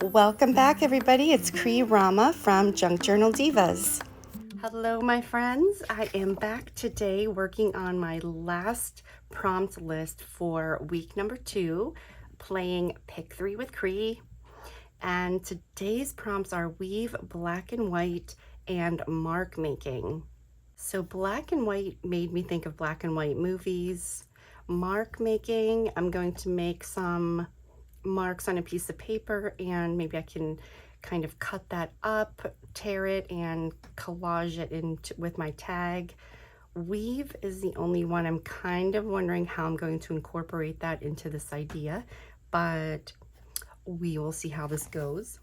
Welcome back, everybody. It's Rama from Junk Journal Divas. Hello, my friends. I am back today working on my last prompt list for week number 2, playing Pick 3 with Cree. And today's prompts are weave, black and white, and mark making. So black and white made me think of black and white movies. Mark making, I'm going to make some marks on a piece of paper, and maybe I can kind of cut that up, tear it, and collage it into with my tag. Weave is the only one I'm kind of wondering how I'm going to incorporate that into this idea, but we will see how this goes.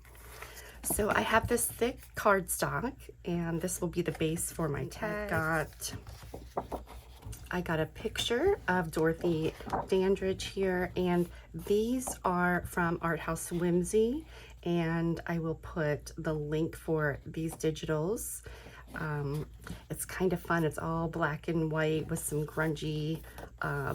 So I have this thick cardstock, and this will be the base for my tag. I got a picture of Dorothy Dandridge here, and these are from House Whimsy, and I will put the link for these digitals. It's kind of fun. It's all black and white with some grungy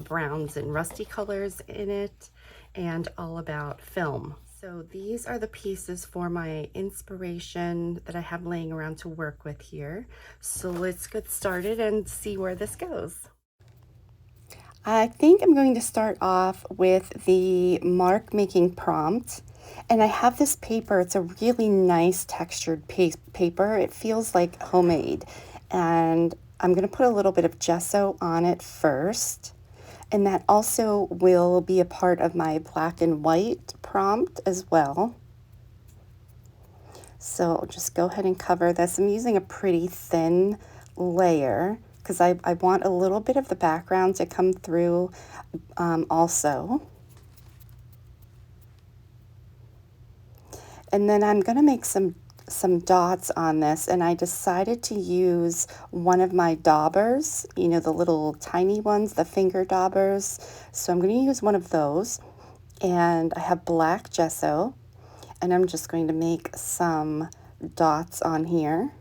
browns and rusty colors in it, and all about film. So these are the pieces for my inspiration that I have laying around to work with here. So let's get started and see where this goes. I think I'm going to start off with the mark making prompt. And I have this paper. It's a really nice textured paper. It feels like homemade. And I'm going to put a little bit of gesso on it first. And that also will be a part of my black and white prompt as well. So I'll just go ahead and cover this. I'm using a pretty thin layer because I want a little bit of the background to come through also. And then I'm going to make some dots on this, and I decided to use one of my daubers, you know, the little tiny ones, the finger daubers. So I'm going to use one of those, and I have black gesso, and I'm just going to make some dots on here.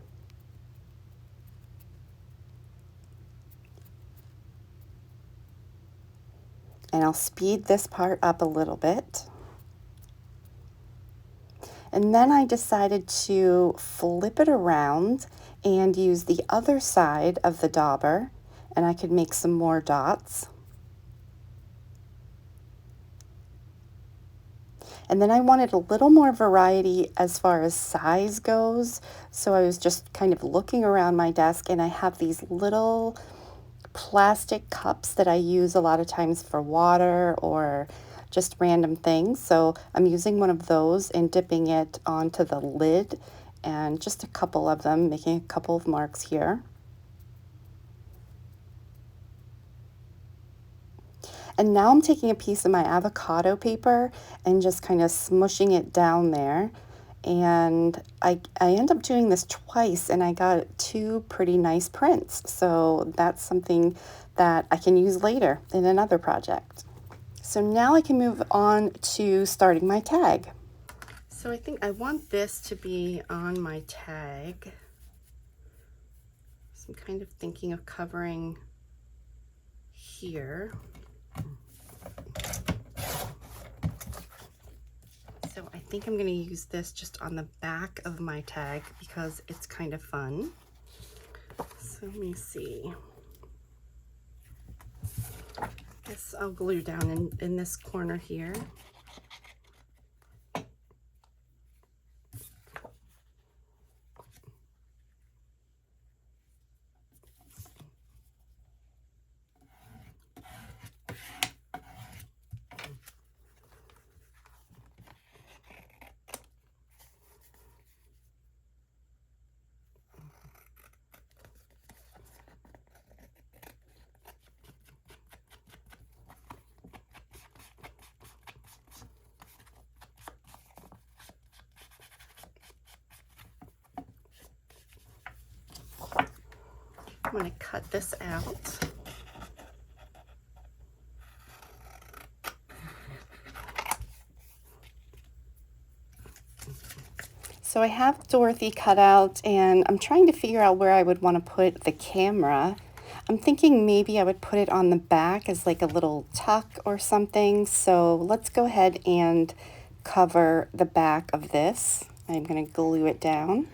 And I'll speed this part up a little bit. And then I decided to flip it around and use the other side of the dauber, and I could make some more dots. And then I wanted a little more variety as far as size goes, so I was just kind of looking around my desk, and I have these little plastic cups that I use a lot of times for water or just random things. So I'm using one of those and dipping it onto the lid, and just a couple of them, making a couple of marks here. And now I'm taking a piece of my avocado paper and just kind of smushing it down there. And I end up doing this twice, and I got 2 pretty nice prints. So that's something that I can use later in another project. So now I can move on to starting my tag. So I think I want this to be on my tag. So I'm kind of thinking of covering here. So I think I'm going to use this just on the back of my tag because it's kind of fun. So let me see. I guess I'll glue down in this corner here. I'm going to cut this out. So I have Dorothy cut out, and I'm trying to figure out where I would want to put the camera. I'm thinking maybe I would put it on the back as like a little tuck or something. So let's go ahead and cover the back of this. I'm going to glue it down.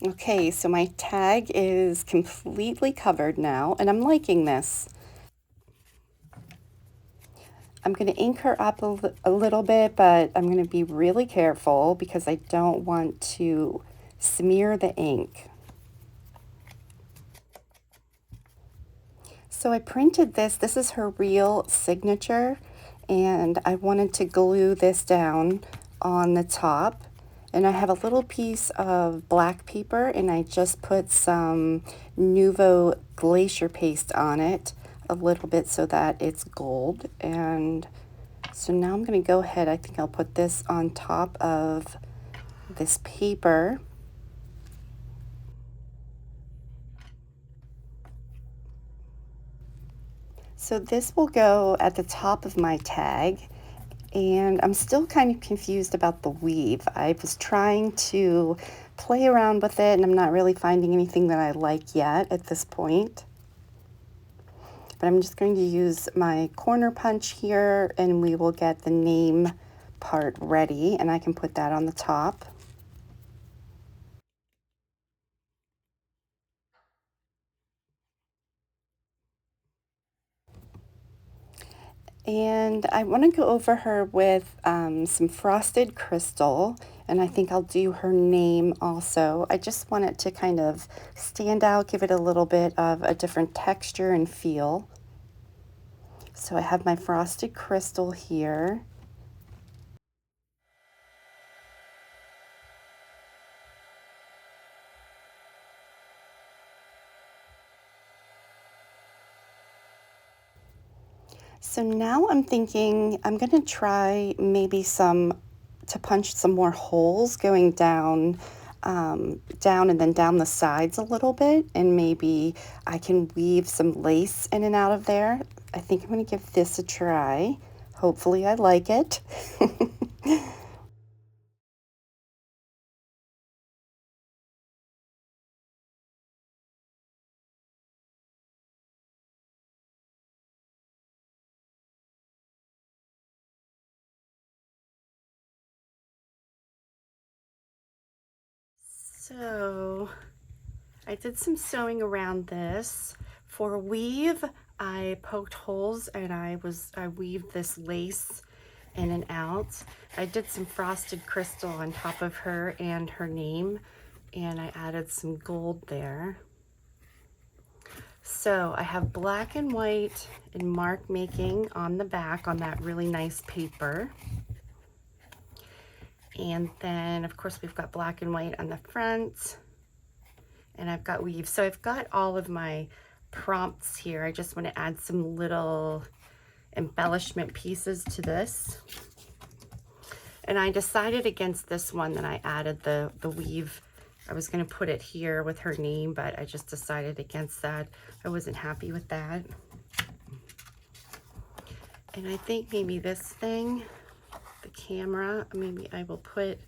Okay, so my tag is completely covered now, and I'm liking this. I'm going to ink her up a little bit, but I'm going to be really careful because I don't want to smear the ink. So I printed this. This is her real signature, and I wanted to glue this down on the top. And I have a little piece of black paper, and I just put some Nuvo glacier paste on it a little bit so that it's gold. And so now I'm going to go ahead. I think I'll put this on top of this paper. So this will go at the top of my tag. And I'm still kind of confused about the weave. I was trying to play around with it, and I'm not really finding anything that I like yet at this point. But I'm just going to use my corner punch here, and we will get the name part ready, and I can put that on the top. And I want to go over her with some frosted crystal, and I think I'll do her name also. I just want it to kind of stand out, give it a little bit of a different texture and feel. So I have my frosted crystal here. So now I'm thinking I'm going to try maybe to punch some more holes going down, down and then down the sides a little bit, and maybe I can weave some lace in and out of there. I think I'm going to give this a try. Hopefully I like it. So I did some sewing around this. For weave, I poked holes and I weaved this lace in and out. I did some frosted crystal on top of her and her name, and I added some gold there. So I have black and white and mark making on the back on that really nice paper. And then of course we've got black and white on the front, and I've got weave. So I've got all of my prompts here. I just want to add some little embellishment pieces to this. And I decided against this one that I added the weave. I was going to put it here with her name, but I just decided against that. I wasn't happy with that. And I think maybe this thing, the camera, maybe I will put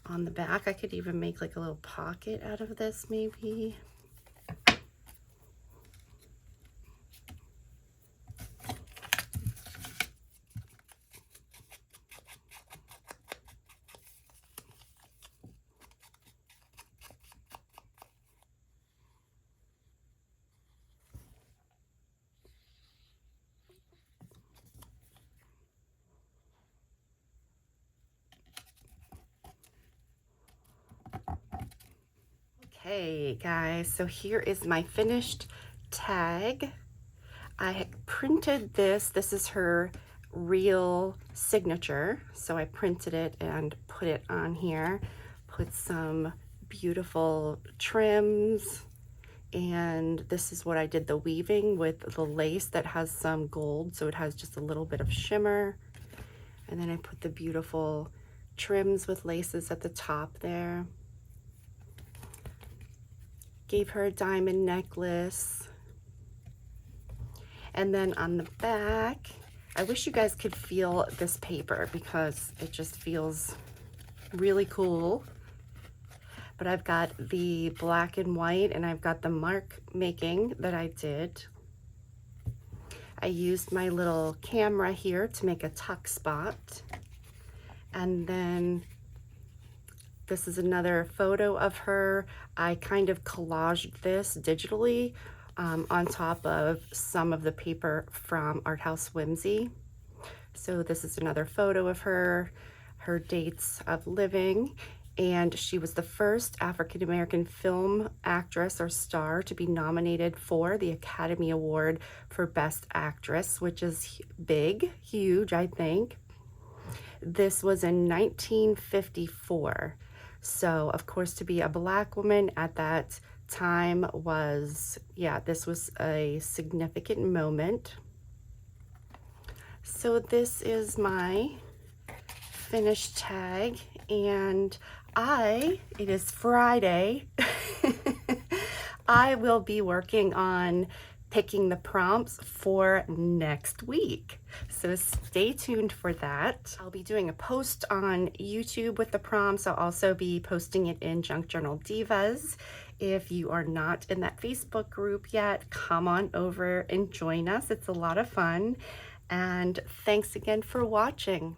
on the back. I could even make like a little pocket out of this maybe. Okay guys, so here is my finished tag. I printed this. This is her real signature. So I printed it and put it on here. Put some beautiful trims. And this is what I did the weaving with the lace that has some gold. So it has just a little bit of shimmer. And then I put the beautiful trims with laces at the top there. Gave her a diamond necklace. And then on the back, I wish you guys could feel this paper because it just feels really cool. But I've got the black and white, and I've got the mark making that I did. I used my little camera here to make a tuck spot. And then this is another photo of her. I kind of collaged this digitally on top of some of the paper from House Whimsy. So this is another photo of her, her dates of living, and she was the first African-American film actress or star to be nominated for the Academy Award for Best Actress, which is big, huge, I think. This was in 1954. So, of course, to be a Black woman at that time was, yeah, this was a significant moment. So this is my finished tag, and it is Friday. I will be working on picking the prompts for next week. So stay tuned for that. I'll be doing a post on YouTube with the prompts. I'll also be posting it in Junk Journal Divas. If you are not in that Facebook group yet, come on over and join us. It's a lot of fun. And thanks again for watching.